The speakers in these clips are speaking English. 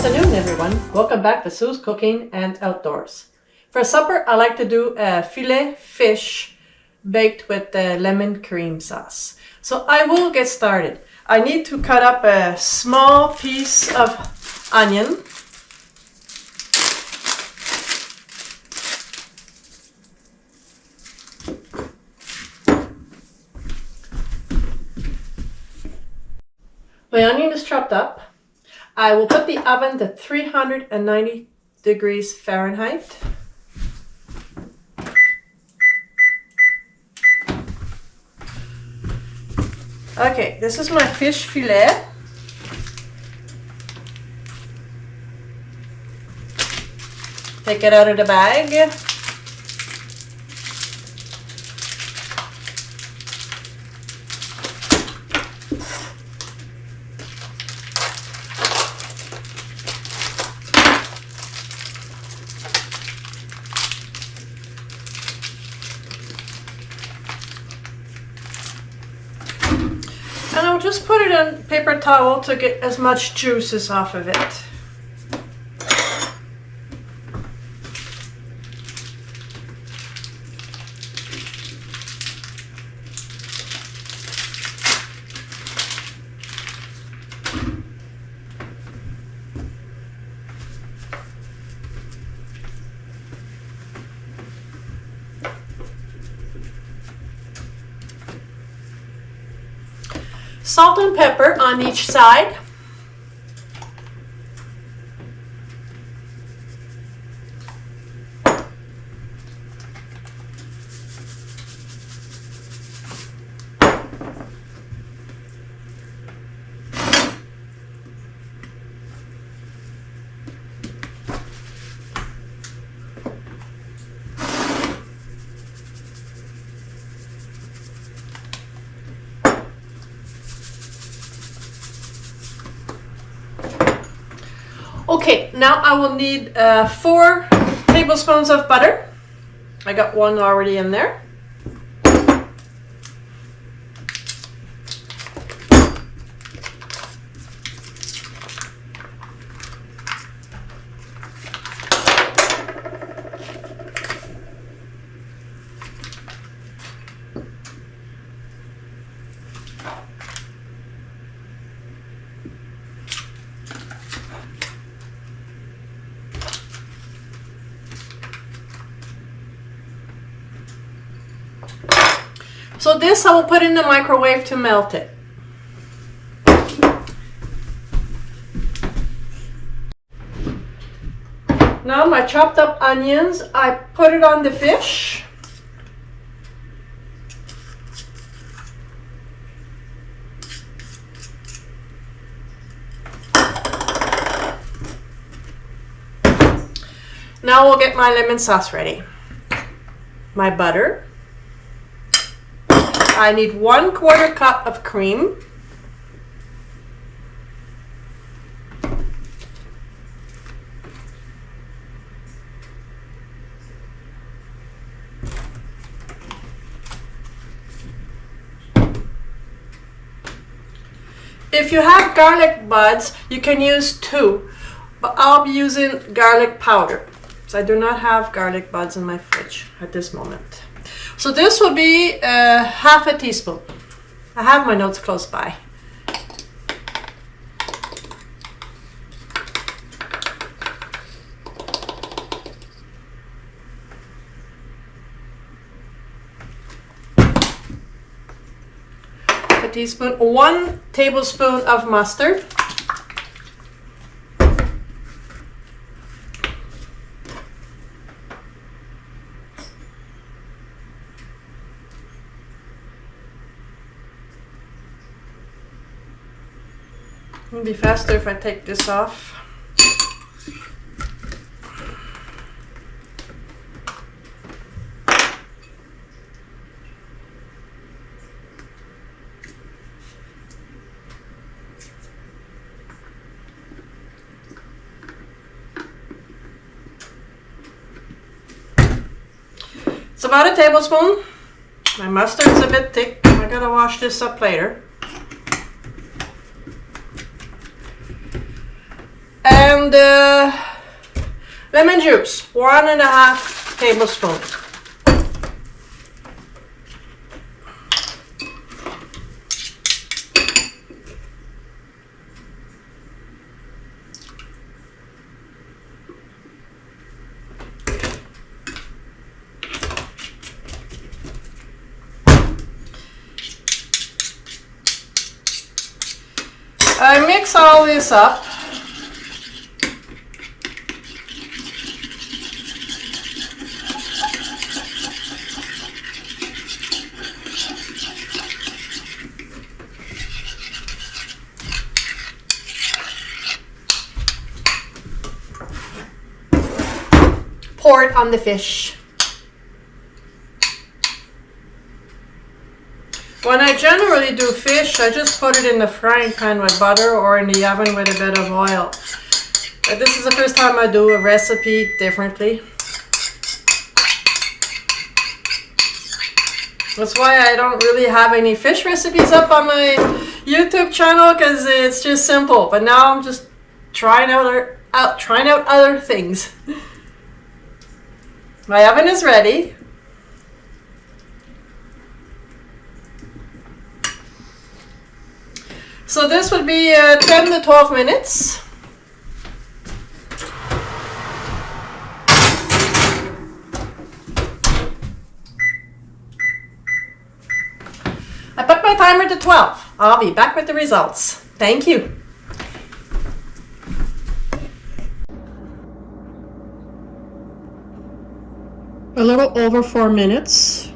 afternoon, everyone. Welcome back to Sue's Cooking and Outdoors. For supper, I like to do a filet fish baked with lemon cream sauce. So I will get started. I need to cut up a small piece of onion. My onion is chopped up. I will put the oven to 390 degrees Fahrenheit. Okay, this is my fish fillet. Take it out of the bag. And I'll just put it on paper towel to get as much juices off of it. Salt and pepper on each side. Okay, now I will need 4 tablespoons of butter. I got one already in there. So this I will put in the microwave to melt it. Now my chopped up onions, I put it on the fish. Now we'll get my lemon sauce ready. My butter. I need 1/4 cup of cream. If you have garlic buds, you can use 2, but I'll be using garlic powder. So I do not have garlic buds in my fridge at this moment. So this will be 1/2 teaspoon. I have my notes close by. A teaspoon, 1 tablespoon of mustard. It'll be faster if I take this off. It's about a tablespoon. My mustard is a bit thick. I gotta wash this up later. And lemon juice, 1.5 tablespoons. I mix all this up. Pour it on the fish. When I generally do fish, I just put it in the frying pan with butter or in the oven with a bit of oil. But this is the first time I do a recipe differently. That's why I don't really have any fish recipes up on my YouTube channel, because it's just simple. But now I'm just trying out other things. My oven is ready. So this would be 10 to 12 minutes. I put my timer to 12. I'll be back with the results. Thank you. A little over 4 minutes.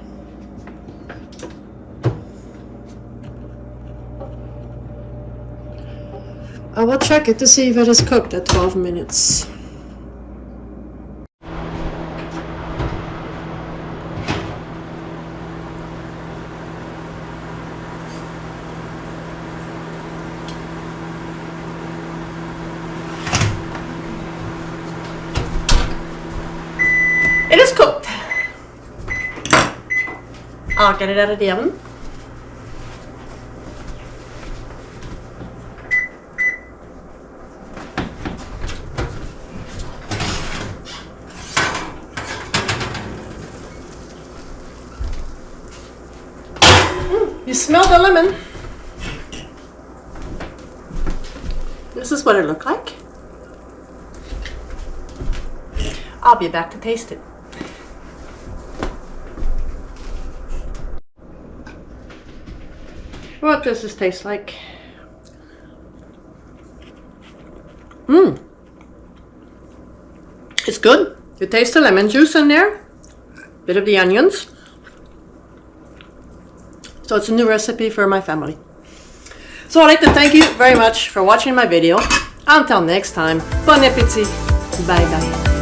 I will check it to see if it is cooked at 12 minutes. It is cooked. I'll get it out of the oven. You smell the lemon. This is what it looked like. I'll be back to taste it. What does this taste like? It's good. You taste the lemon juice in there, bit of the onions. So it's a new recipe for my family. So I'd like to thank you very much for watching my video. Until next time, bon appétit. Bye bye.